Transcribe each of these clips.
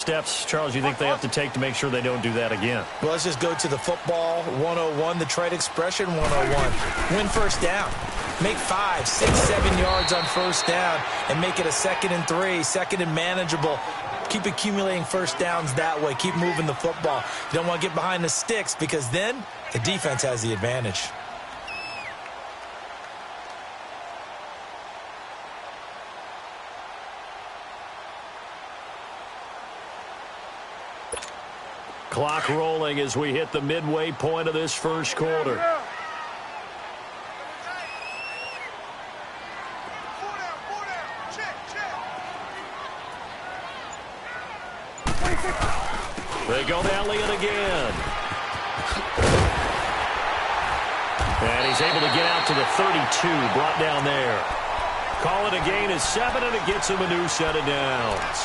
steps, Charles, you think they have to take to make sure they don't do that again? Well, let's just go to the football 101, the trade expression 101. Win first down. Make 5, 6, 7 yards on first down and make it a 2nd and 3, 2nd and manageable. Keep accumulating first downs that way. Keep moving the football. You don't want to get behind the sticks because then the defense has the advantage. Clock rolling as we hit the midway point of this first quarter. They go to Elliott again. And he's able to get out to the 32, brought down there. Call it a gain of 7, and it gets him a new set of downs.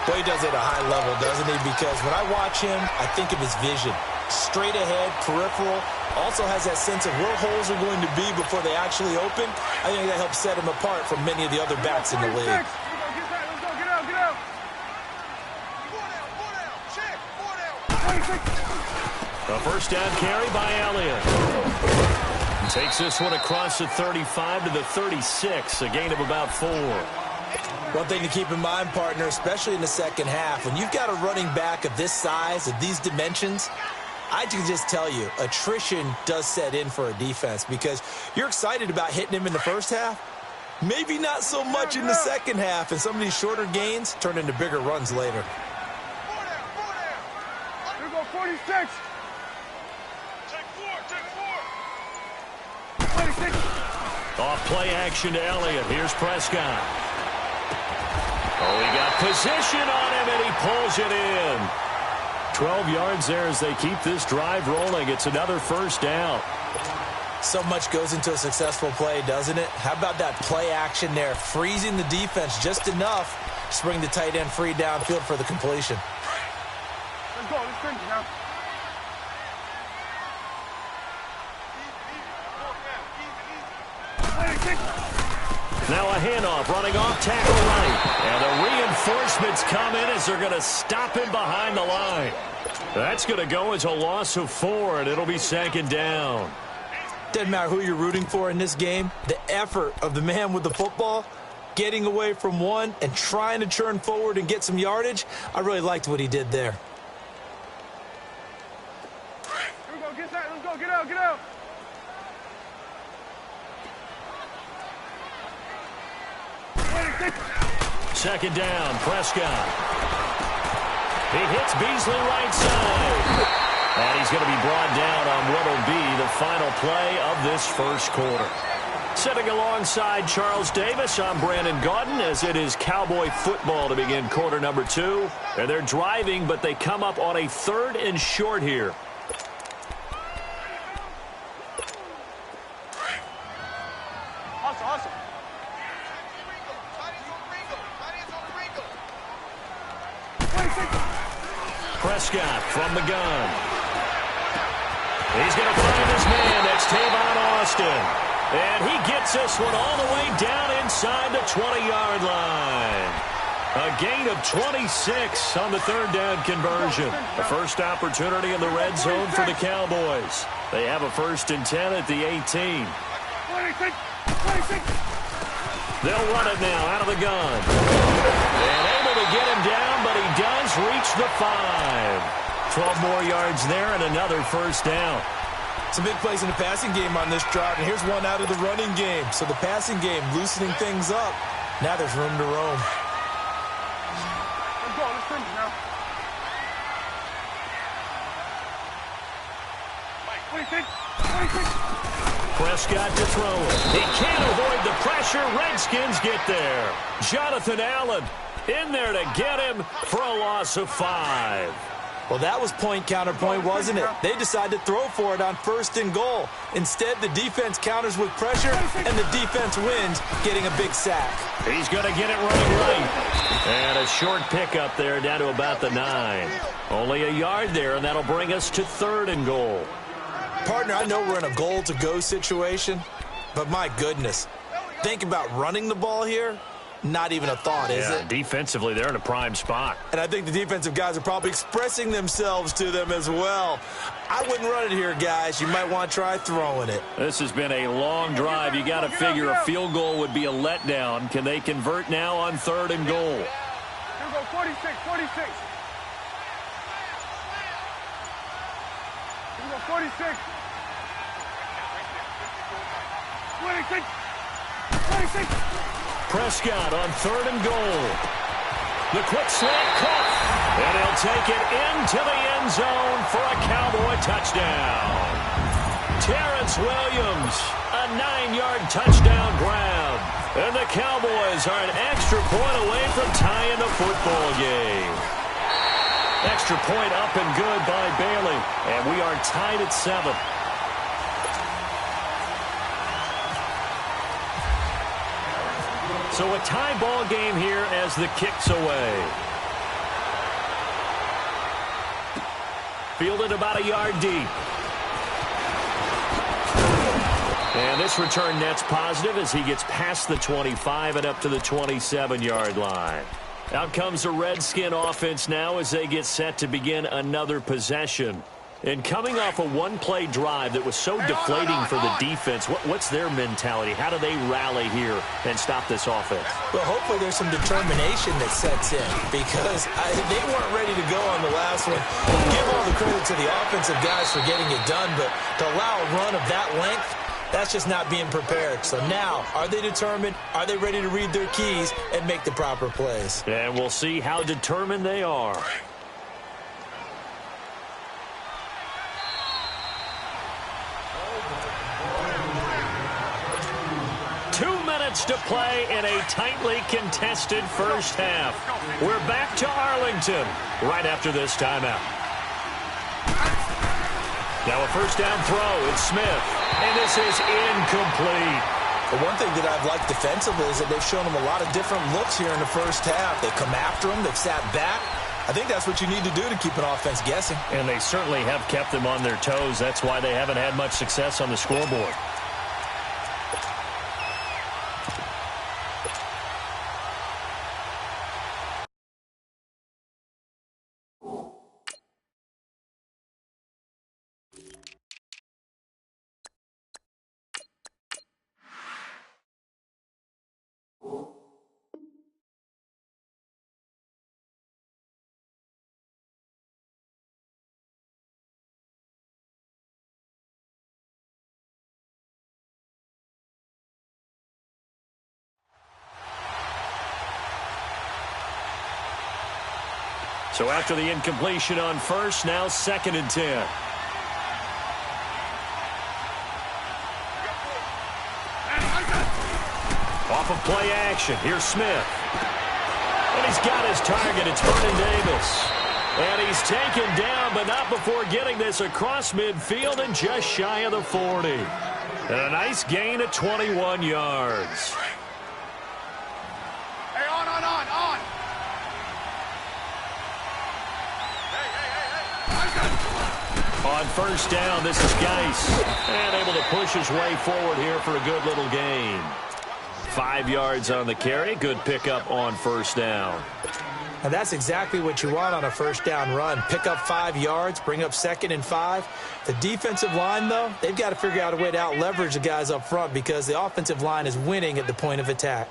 Well, he does it at a high level, doesn't he? Because when I watch him, I think of his vision. Straight ahead, peripheral, also has that sense of where holes are going to be before they actually open. I think that helps set him apart from many of the other backs in the league. A first down carry by Elliott. Takes this one across the 35 to the 36, a gain of about 4. One thing to keep in mind, partner, especially in the second half, when you've got a running back of this size, of these dimensions, I can just tell you, attrition does set in for a defense because you're excited about hitting him in the first half. Maybe not so much in the second half, and some of these shorter gains turn into bigger runs later. Here we go, 46. Off play action to Elliott. Here's Prescott. Oh, he got position on him, and he pulls it in. 12 yards there as they keep this drive rolling. It's another first down. So much goes into a successful play, doesn't it? How about that play action there, freezing the defense just enough to bring the tight end free downfield for the completion. Let's go. Let's finish now. Now a handoff, running off tackle right. And the reinforcements come in as they're going to stop him behind the line. That's going to go as a loss of 4, and it'll be 2nd down. Doesn't matter who you're rooting for in this game. The effort of the man with the football, getting away from one and trying to churn forward and get some yardage, I really liked what he did there. Here we go. Get that. Let's go. Get out. Get out. Second down, Prescott. He hits Beasley right side. And he's going to be brought down on what will be the final play of this first quarter. Sitting alongside Charles Davis, I'm Brandon Gaudin as it is Cowboy football to begin quarter number 2. And they're driving, but they come up on a 3rd and short here. Awesome. Prescott from the gun. He's going to find his man. That's Tavon Austin. And he gets this one all the way down inside the 20-yard line. A gain of 26 on the 3rd down conversion. The first opportunity in the red zone for the Cowboys. They have a 1st and 10 at the 18. They'll run it now out of the gun. And able to get him down, but he does reach the 5. 12 more yards there and another first down. Some big plays in the passing game on this drive, and here's one out of the running game. So the passing game loosening things up. Now there's room to roam. Let's go. Let's finish now. 26. Prescott to throw it. He can't avoid the pressure. Redskins get there. Jonathan Allen in there to get him for a loss of 5. Well, that was point counterpoint, wasn't it? They decided to throw for it on 1st and goal. Instead, the defense counters with pressure, and the defense wins, getting a big sack. He's going to get it running right. And a short pickup there down to about the 9. Only a yard there, and that'll bring us to 3rd and goal. Partner, I know we're in a goal-to-go situation, but my goodness, think about running the ball here. not even a thought, is it? Defensively, they're in a prime spot. And I think the defensive guys are probably expressing themselves to them as well. I wouldn't run it here, guys. You might want to try throwing it. This has been a long drive. You got to figure a field goal would be a letdown. Can they convert now on 3rd and goal? Here we go, 46, 46. Here we go, 46. 26. 26. Prescott on 3rd and goal. The quick slant caught. And he'll take it into the end zone for a Cowboy touchdown. Terrence Williams, a 9-yard touchdown grab. And the Cowboys are an extra point away from tying the football game. Extra point up and good by Bailey. And we are tied at 7. So a tie ball game here as the kick's away. Fielded about a yard deep. And this return net's positive as he gets past the 25 and up to the 27-yard line. Out comes the Redskin offense now as they get set to begin another possession. And coming off a one-play drive that was so deflating for the defense, what's their mentality? How do they rally here and stop this offense? Well, hopefully there's some determination that sets in because they weren't ready to go on the last one. Give all the credit to the offensive guys for getting it done, but to allow a run of that length, that's just not being prepared. So now, are they determined? Are they ready to read their keys and make the proper plays? And we'll see how determined they are. To play in a tightly contested first half. We're back to Arlington right after this timeout. Now a first down throw. It's Smith. And this is incomplete. The one thing that I've liked defensively is that they've shown them a lot of different looks here in the first half. They come after them. They've sat back. I think that's what you need to do to keep an offense guessing. And they certainly have kept them on their toes. That's why they haven't had much success on the scoreboard. So after the incompletion on first, now 2nd and 10. Off of play action. Here's Smith. And he's got his target. It's Vernon Davis. And he's taken down, but not before getting this across midfield and just shy of the 40. And a nice gain of 21 yards. Hey, on. On first down, this is Geis. And able to push his way forward here for a good little gain. 5 yards on the carry. Good pickup on first down. And that's exactly what you want on a first down run. Pick up 5 yards, bring up 2nd and 5. The defensive line, though, they've got to figure out a way to out-leverage the guys up front because the offensive line is winning at the point of attack.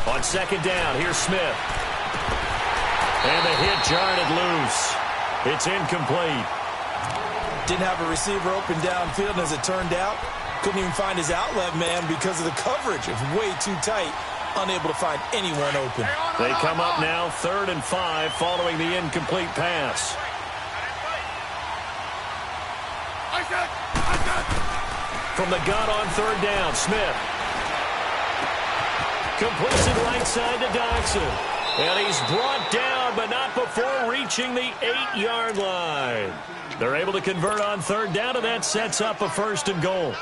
On 2nd down, here's Smith. And the hit jarred it loose. It's incomplete. Didn't have a receiver open downfield, and as it turned out, couldn't even find his outlet man because of the coverage. It's way too tight, unable to find anyone open. They come up now 3rd and 5 following the incomplete pass. From the gun on 3rd down, Smith. Completes it right side to Dodson. And he's brought down, but not before reaching the 8-yard line. They're able to convert on 3rd down, and that sets up a 1st and goal.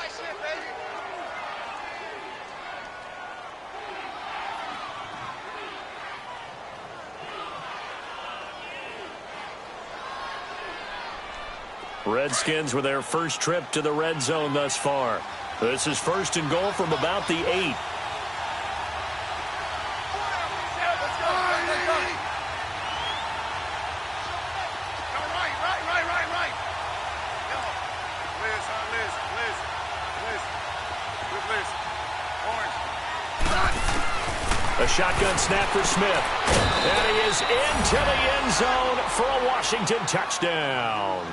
Redskins with their first trip to the red zone thus far. This is first and goal from about the 8. A shotgun snap for Smith. And he is into the end zone for a Washington touchdown.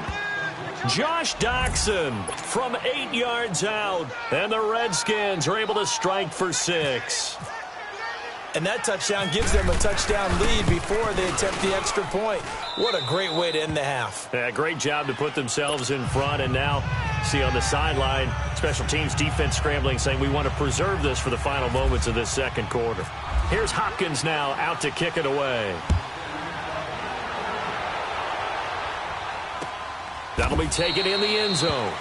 Josh Doxson from 8 yards out. And the Redskins are able to strike for 6. And that touchdown gives them a touchdown lead before they attempt the extra point. What a great way to end the half. Yeah, great job to put themselves in front. And now, see on the sideline, special teams defense scrambling, saying we want to preserve this for the final moments of this second quarter. Here's Hopkins now out to kick it away. That'll be taken in the end zone.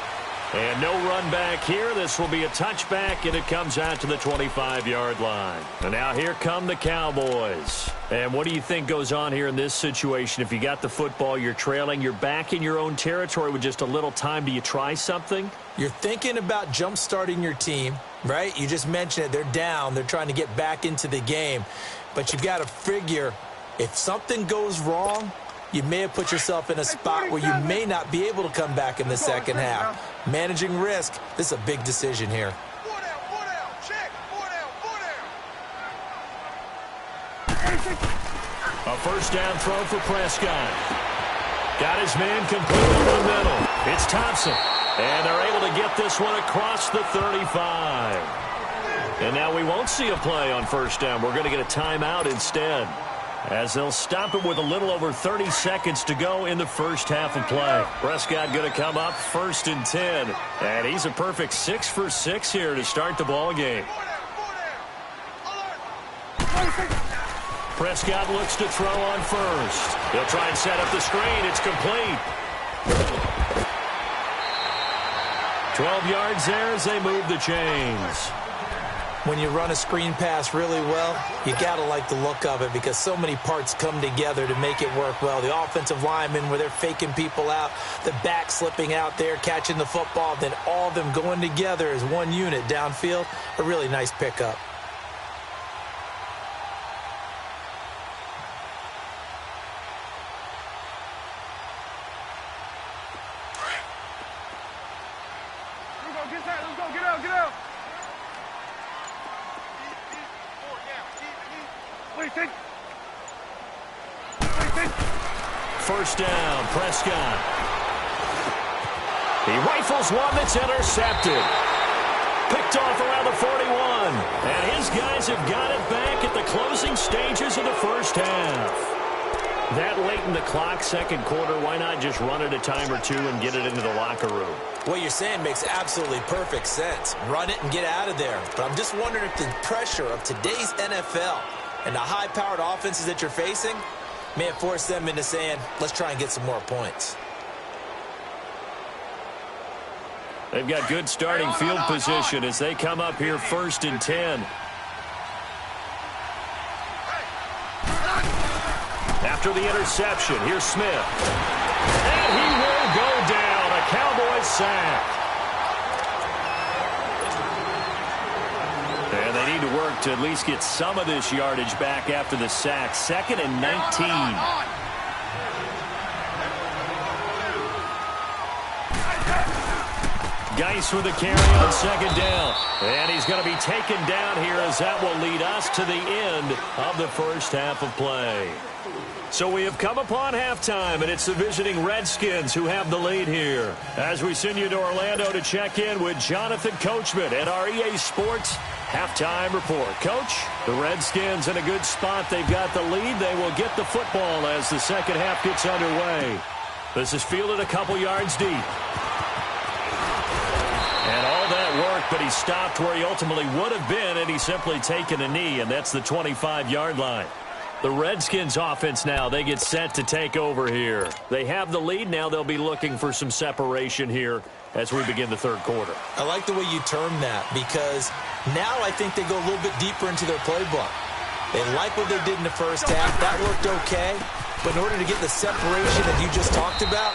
And no run back here. This will be a touchback, and it comes out to the 25-yard line. And now here come the Cowboys. And what do you think goes on here in this situation? If you got the football, you're trailing, you're back in your own territory with just a little time. Do you try something? You're thinking about jump-starting your team, right? You just mentioned it. They're down. They're trying to get back into the game. But you've got to figure if something goes wrong, you may have put yourself in a spot where you may not be able to come back in the second half. Managing risk, this is a big decision here. A first down throw for Prescott. Got his man completely in the middle. It's Thompson. And they're able to get this one across the 35. And now we won't see a play on first down. We're going to get a timeout instead, as they'll stop it with a little over 30 seconds to go in the first half of play. Prescott going to come up first and 10. And he's a perfect 6 for 6 here to start the ball game. Prescott looks to throw on first. He'll try and set up the screen. It's complete. 12 yards there as they move the chains. When you run a screen pass really well, you got to like the look of it because so many parts come together to make it work well. The offensive linemen, where they're faking people out, the back slipping out there, catching the football, then all of them going together as one unit downfield. A really nice pickup. First down, Prescott. He rifles one that's intercepted. Picked off around the 41. And his guys have got it back at the closing stages of the first half. That late in the clock, second quarter, why not just run it a time or two and get it into the locker room? What you're saying makes absolutely perfect sense. Run it and get out of there. But I'm just wondering if the pressure of today's NFL and the high-powered offenses that you're facing may have forced them into saying, let's try and get some more points. They've got good starting field position as they come up here first and 10. After the interception, here's Smith. And he will go down. A Cowboys sack. And they need to work to at least get some of this yardage back after the sack. 2nd and 19. Geis with a carry on second down. And he's going to be taken down here as that will lead us to the end of the first half of play. So we have come upon halftime, and it's the visiting Redskins who have the lead here. As we send you to Orlando to check in with Jonathan Coachman at our EA Sports Halftime Report. Coach, the Redskins in a good spot. They've got the lead. They will get the football as the second half gets underway. This is fielded a couple yards deep. And all that work, but he stopped where he ultimately would have been, and he's simply taken a knee, and that's the 25-yard line. The Redskins offense now, they get set to take over here. They have the lead. Now they'll be looking for some separation here as we begin the third quarter. I like the way you term that because now I think they go a little bit deeper into their playbook. They like what they did in the first half. That worked okay. But in order to get the separation that you just talked about,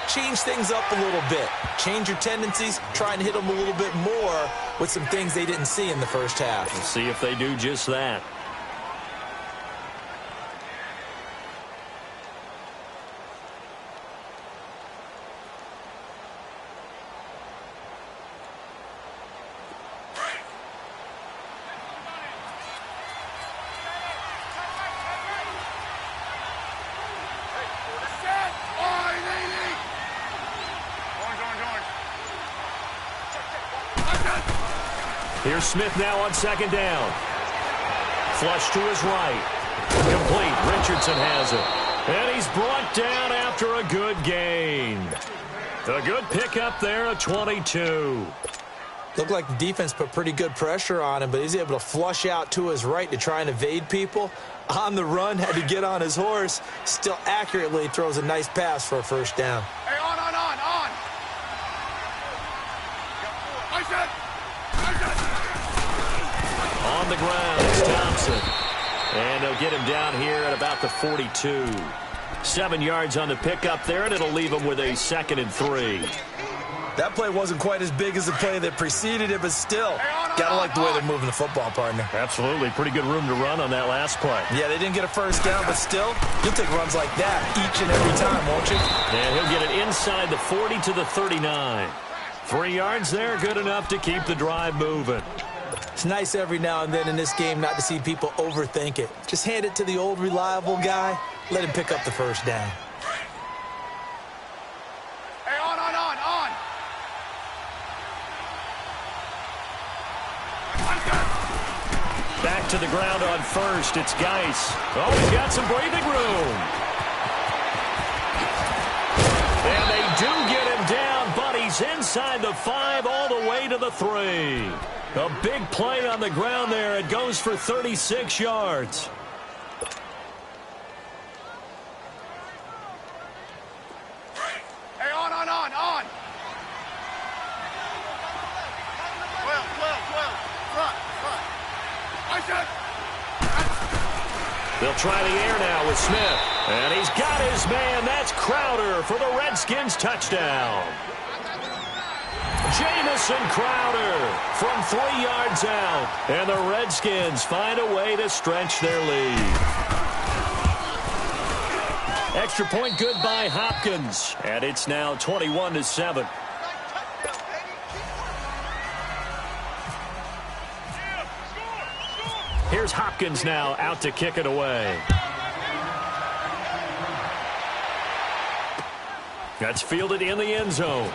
change things up a little bit. Change your tendencies, try and hit them a little bit more with some things they didn't see in the first half. We'll see if they do just that. Here's Smith now on second down. Flush to his right. Complete. Richardson has it. And he's brought down after a good gain. A good pickup there at 22. Looked like the defense put pretty good pressure on him, but he's able to flush out to his right to try and evade people. On the run, had to get on his horse. Still accurately throws a nice pass for a first down. Hey, on. I said. On the ground is Thompson. And they'll get him down here at about the 42. 7 yards on the pickup there, and it'll leave him with a 2nd and 3. That play wasn't quite as big as the play that preceded it, but still, gotta like the way they're moving the football, partner. Absolutely. Pretty good room to run on that last play. Yeah, they didn't get a first down, but still, you'll take runs like that each and every time, won't you? And he'll get it inside the 40 to the 39. 3 yards there, good enough to keep the drive moving. It's nice every now and then in this game not to see people overthink it. Just hand it to the old reliable guy, let him pick up the first down. Hey, on. Back to the ground on first. It's Geis. Oh, he's got some breathing room. And they do get him down, but he's inside the 5 all the way to the 3. A big play on the ground there. It goes for 36 yards. Hey, on. 12. Front. I said. They'll try the air now with Smith. And he's got his man. That's Crowder for the Redskins touchdown. Jamison Crowder from 3 yards out. And the Redskins find a way to stretch their lead. Extra point good by Hopkins. And it's now 21-7. Here's Hopkins now out to kick it away. That's fielded in the end zone.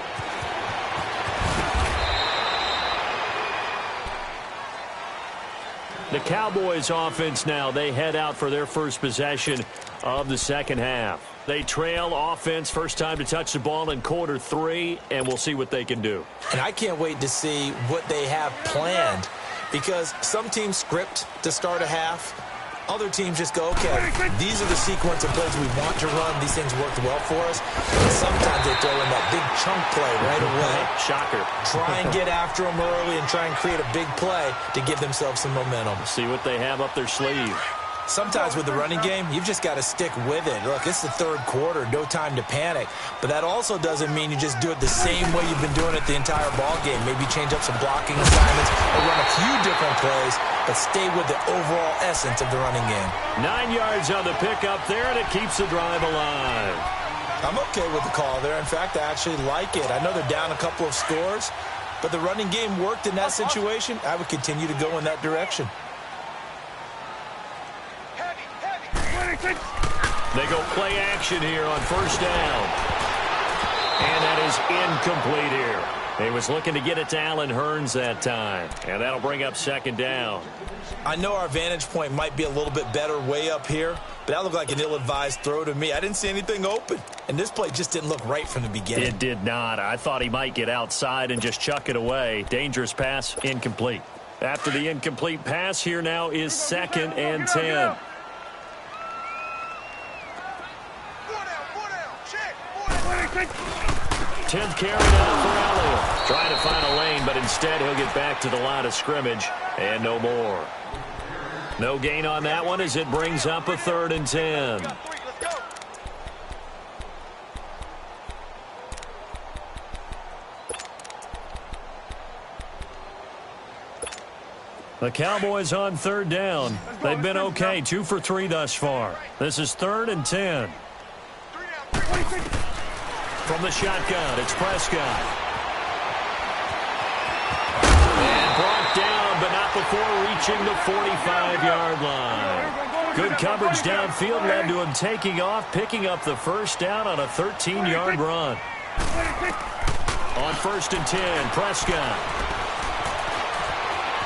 The Cowboys offense now, they head out for their first possession of the second half. They trail offense, first time to touch the ball in quarter 3, and we'll see what they can do. And I can't wait to see what they have planned, because some teams script to start a half. Other teams just go, okay, these are the sequence of plays we want to run. These things worked well for us. And sometimes they throw in that big chunk play right away. Shocker. Try and get after them early and try and create a big play to give themselves some momentum. See what they have up their sleeve. Sometimes with the running game, you've just got to stick with it. Look, it's the third quarter, no time to panic. But that also doesn't mean you just do it the same way you've been doing it the entire ball game. Maybe change up some blocking assignments or run a few different plays, but stay with the overall essence of the running game. 9 yards on the pickup there, and it keeps the drive alive. I'm okay with the call there. In fact, I actually like it. I know they're down a couple of scores, but the running game worked in that situation. I would continue to go in that direction. They go play action here on first down. And that is incomplete here. He was looking to get it to Allen Hurns that time. And that'll bring up second down. I know our vantage point might be a little bit better way up here, but that looked like an ill-advised throw to me. I didn't see anything open. And this play just didn't look right from the beginning. It did not. I thought he might get outside and just chuck it away. Dangerous pass, incomplete. After the incomplete pass, here now is 2nd and 10. 10th carry now for Elliott. Trying to find a lane, but instead he'll get back to the line of scrimmage and no more. No gain on that one as it brings up a 3rd and 10. The Cowboys on third down. They've been okay, 2 for 3 thus far. This is 3rd and 10. From the shotgun, it's Prescott. And brought down, but not before reaching the 45-yard line. Good coverage downfield led to him taking off, picking up the first down on a 13-yard run. On 1st and 10, Prescott.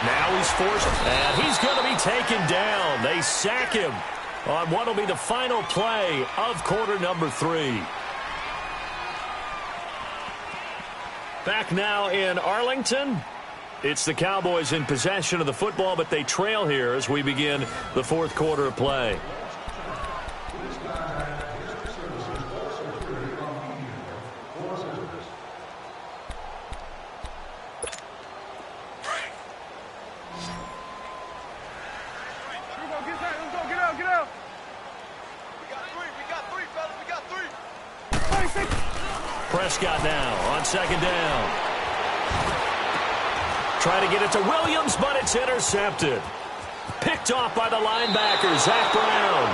Now he's forced, and he's going to be taken down. They sack him on what will be the final play of quarter number 3. Back now in Arlington. It's the Cowboys in possession of the football, but they trail here as we begin the 4th quarter of play. Prescott now on 2nd down. Try to get it to Williams, but it's intercepted. Picked off by the linebacker, Zach Brown.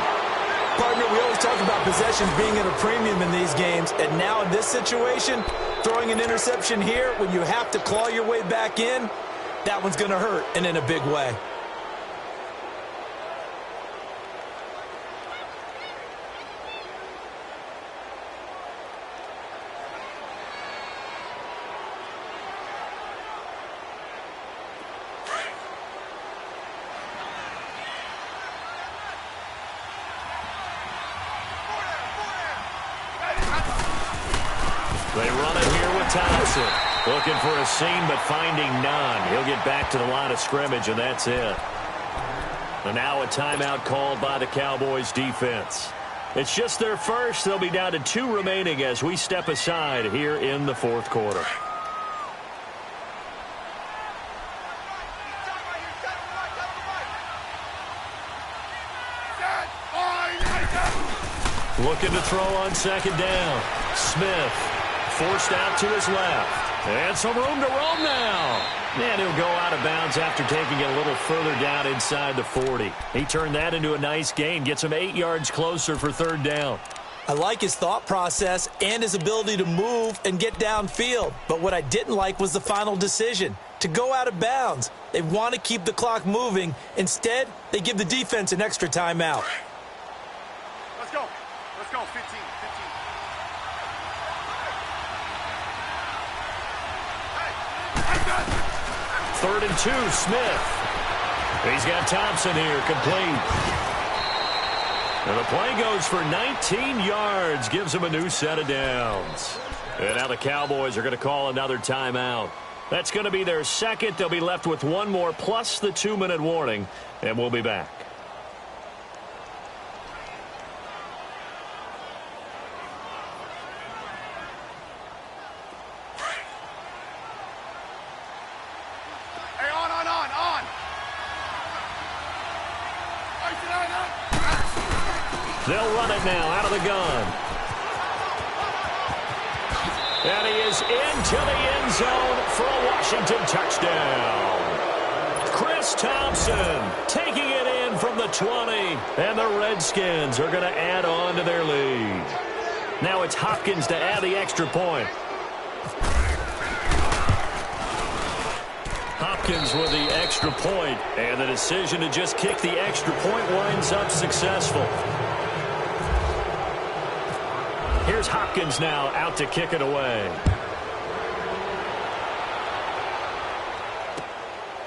Partner, we always talk about possessions being at a premium in these games, and now in this situation, throwing an interception here when you have to claw your way back in, that one's going to hurt, and in a big way. They run it here with Thompson. Looking for a seam, but finding none. He'll get back to the line of scrimmage, and that's it. And now a timeout called by the Cowboys defense. It's just their first. They'll be down to 2 remaining as we step aside here in the 4th quarter. Looking to throw on 2nd down. Smith forced out to his left. And some room to roam now. And he'll go out of bounds after taking it a little further down inside the 40. He turned that into a nice gain. Gets him 8 yards closer for 3rd down. I like his thought process and his ability to move and get downfield. But what I didn't like was the final decision, to go out of bounds. They want to keep the clock moving. Instead, they give the defense an extra timeout. Let's go. Let's go. 15. 3rd and 2, Smith. He's got Thompson here, complete. And the play goes for 19 yards, gives him a new set of downs. And now the Cowboys are going to call another timeout. That's going to be their second. They'll be left with one more plus the 2-minute warning, and we'll be back. They'll run it now out of the gun. And he is into the end zone for a Washington touchdown. Chris Thompson taking it in from the 20. And the Redskins are going to add on to their lead. Now it's Hopkins to add the extra point. Hopkins with the extra point, and the decision to just kick the extra point winds up successful. Here's Hopkins now out to kick it away.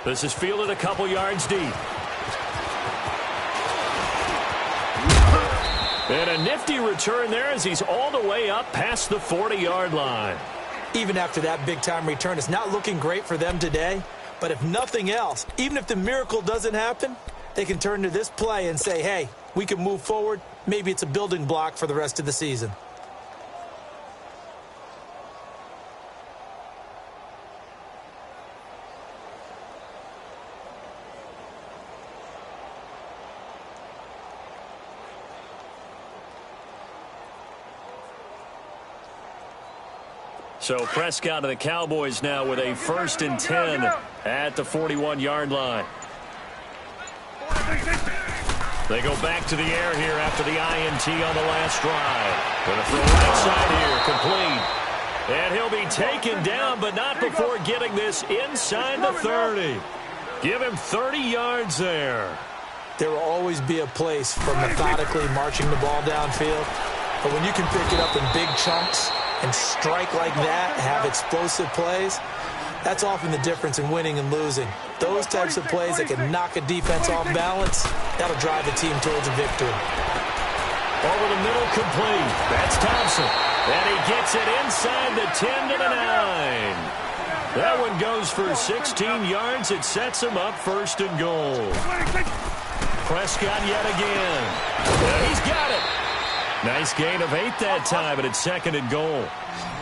This is fielded a couple yards deep. And a nifty return there as he's all the way up past the 40-yard line. Even after that big-time return, it's not looking great for them today. But if nothing else, even if the miracle doesn't happen, they can turn to this play and say, hey, we can move forward. Maybe it's a building block for the rest of the season. So Prescott and the Cowboys now with a 1st and 10 at the 41-yard line. They go back to the air here after the INT on the last drive. Going to throw right side here, complete. And he'll be taken down, but not before getting this inside the 30. Give him 30 yards there. There will always be a place for methodically marching the ball downfield. But when you can pick it up in big chunks and strike like that, have explosive plays, that's often the difference in winning and losing. Those types of plays that can knock a defense off balance, that'll drive a team towards a victory. Over the middle, complete. That's Thompson. And he gets it inside the 10 to the 9. That one goes for 16 yards. It sets him up first and goal. Prescott yet again. And he's got it. Nice gain of 8 that time, and it's second and goal.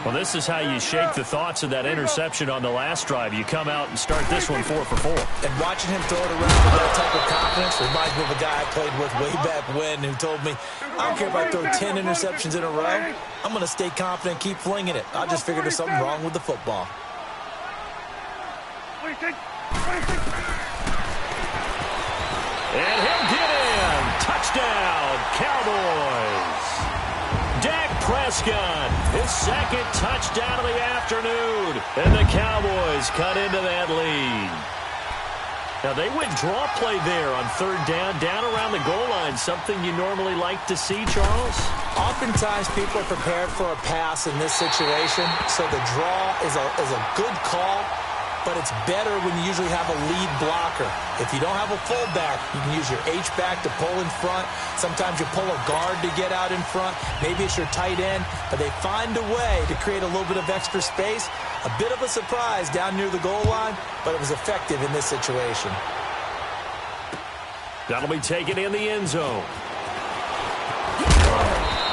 Well, this is how you shake the thoughts of that interception on the last drive. You come out and start this one 4 for 4. And watching him throw it around with that type of confidence reminds me of a guy I played with way back when who told me, I don't care if I throw 10 interceptions in a row. I'm going to stay confident and keep flinging it. I just figured there's something wrong with the football. And he'll get in. Touchdown, Cowboys. Dak Prescott, his second touchdown of the afternoon. And the Cowboys cut into that lead. Now, they went draw play there on third down around the goal line, something you normally like to see, Charles? Oftentimes, people are prepared for a pass in this situation, so the draw is a good call, but it's better when you usually have a lead blocker. If you don't have a fullback, you can use your H-back to pull in front. Sometimes you pull a guard to get out in front. Maybe it's your tight end, but they find a way to create a little bit of extra space. A bit of a surprise down near the goal line, but it was effective in this situation. That'll be taken in the end zone.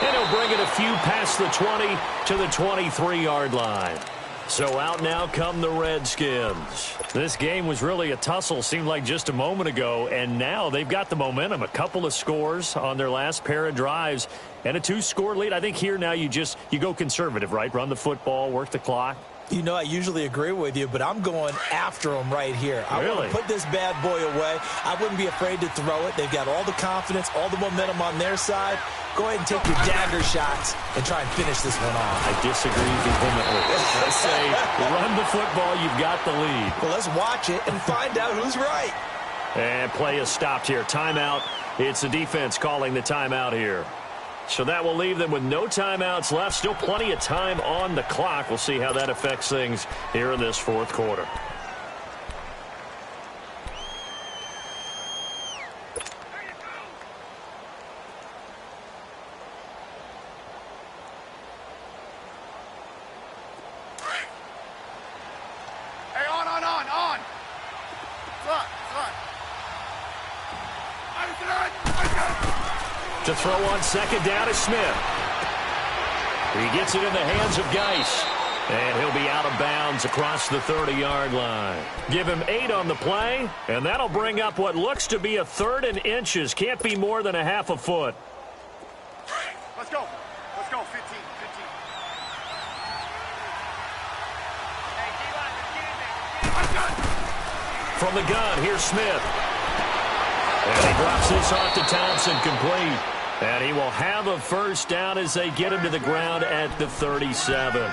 And he'll bring it a few past the 20 to the 23-yard line. So out now come the Redskins. This game was really a tussle, seemed like just a moment ago, and now they've got the momentum. A couple of scores on their last pair of drives and a 2-score lead. I think here now you go conservative, right? Run the football, work the clock. You know, I usually agree with you, but I'm going after him right here. I want to put this bad boy away. I wouldn't be afraid to throw it. They've got all the confidence, all the momentum on their side. Go ahead and take your dagger shots and try and finish this one off. I disagree vehemently. I say run the football. You've got the lead. Well, let's watch it and find out who's right. And play is stopped here. Timeout. It's the defense calling the timeout here. So that will leave them with no timeouts left. Still plenty of time on the clock. We'll see how that affects things here in this fourth quarter. Hey, on. Front. To throw on second down is Smith. He gets it in the hands of Geis. And he'll be out of bounds across the 30-yard line. Give him 8 on the play, and that'll bring up what looks to be a 3rd and inches. Can't be more than a half a foot. Let's go, 15. From the gun, here's Smith. And he drops this off to Thompson, complete. And he will have a first down as they get him to the ground at the 37.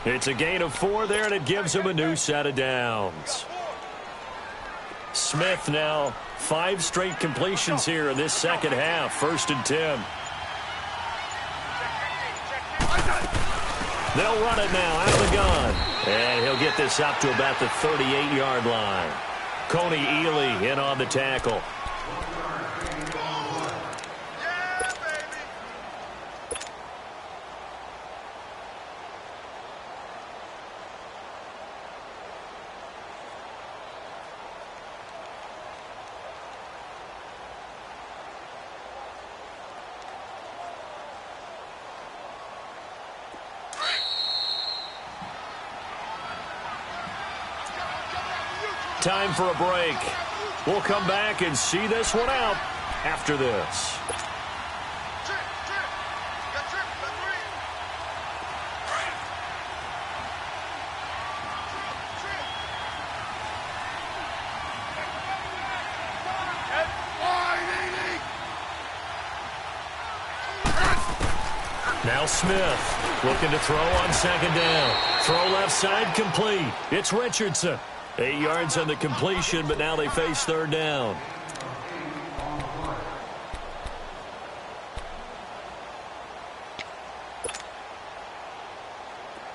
It's a gain of 4 there, and it gives him a new set of downs. Smith now 5 straight completions here in this second half. 1st and 10. They'll run it now out of the gun. And he'll get this up to about the 38-yard line. Coney Ely in on the tackle. Time for a break. We'll come back and see this one out after this. Now Smith looking to throw on second down. Throw left side complete. It's Richardson. 8 yards on the completion, but now they face third down.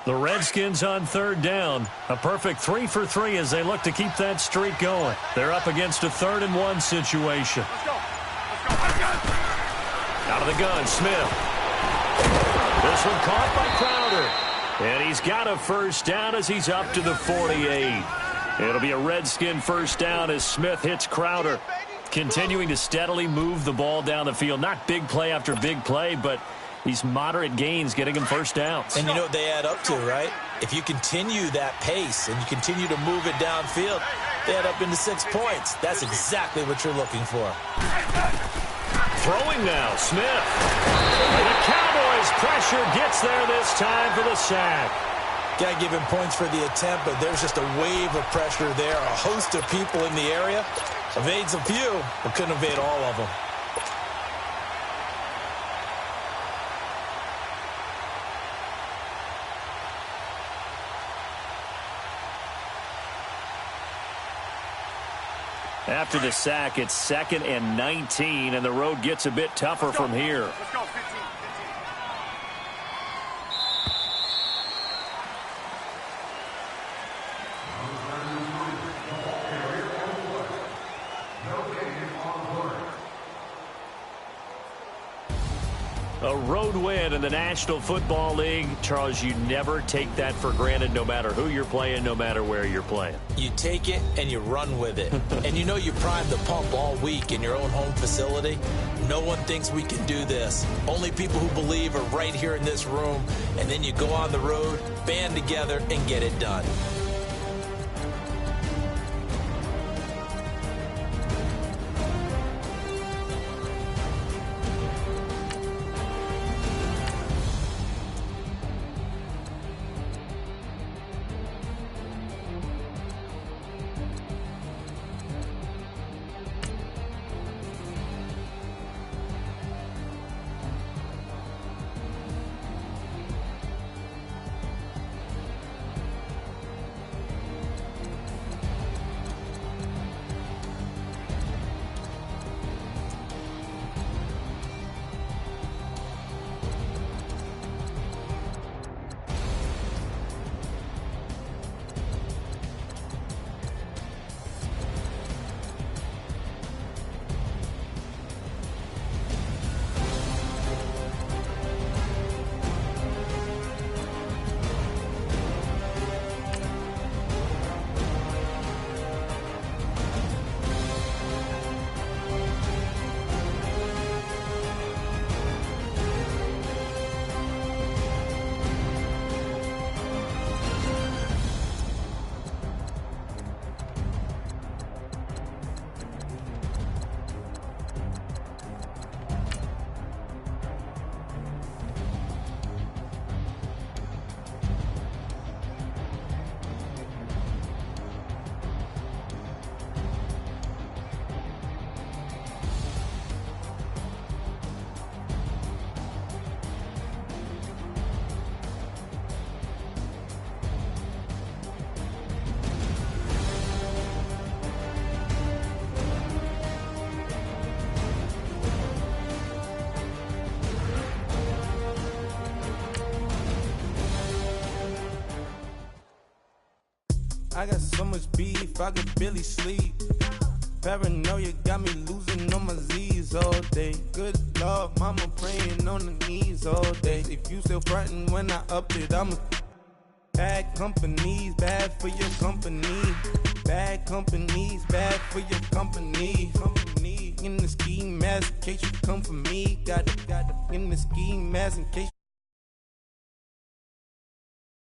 The Redskins on third down. A perfect 3 for 3 as they look to keep that streak going. They're up against a 3rd and 1 situation. Let's go. Let's go. Out of the gun, Smith. This one caught by Crowder. And he's got a first down as he's up to the 48. It'll be a Redskin first down as Smith hits Crowder. Continuing to steadily move the ball down the field. Not big play after big play, but these moderate gains getting him first downs. And you know what they add up to, right? If you continue that pace and you continue to move it downfield, they add up into 6 points. That's exactly what you're looking for. Throwing now, Smith. And the Cowboys' pressure gets there this time for the sack. Got to give him points for the attempt, but there's just a wave of pressure there. A host of people in the area. Evades a few, but couldn't evade all of them. After the sack, it's 2nd and 19, and the road gets a bit tougher from here. Let's go. 15. A road win in the National Football League. Charles, you never take that for granted no matter who you're playing, no matter where you're playing. You take it and you run with it. And you know you primed the pump all week in your own home facility. No one thinks we can do this. Only people who believe are right here in this room. And then you go on the road, band together, and get it done. I got so much beef, I could barely sleep. Paranoia got me losing on my Z's all day. Good Lord, mama praying on the knees all day. If you still frontin' when I up it, I'm a bad companies, bad for your company. Bad companies, bad for your company. In the ski mask in case you come for me. Got in the ski mask in case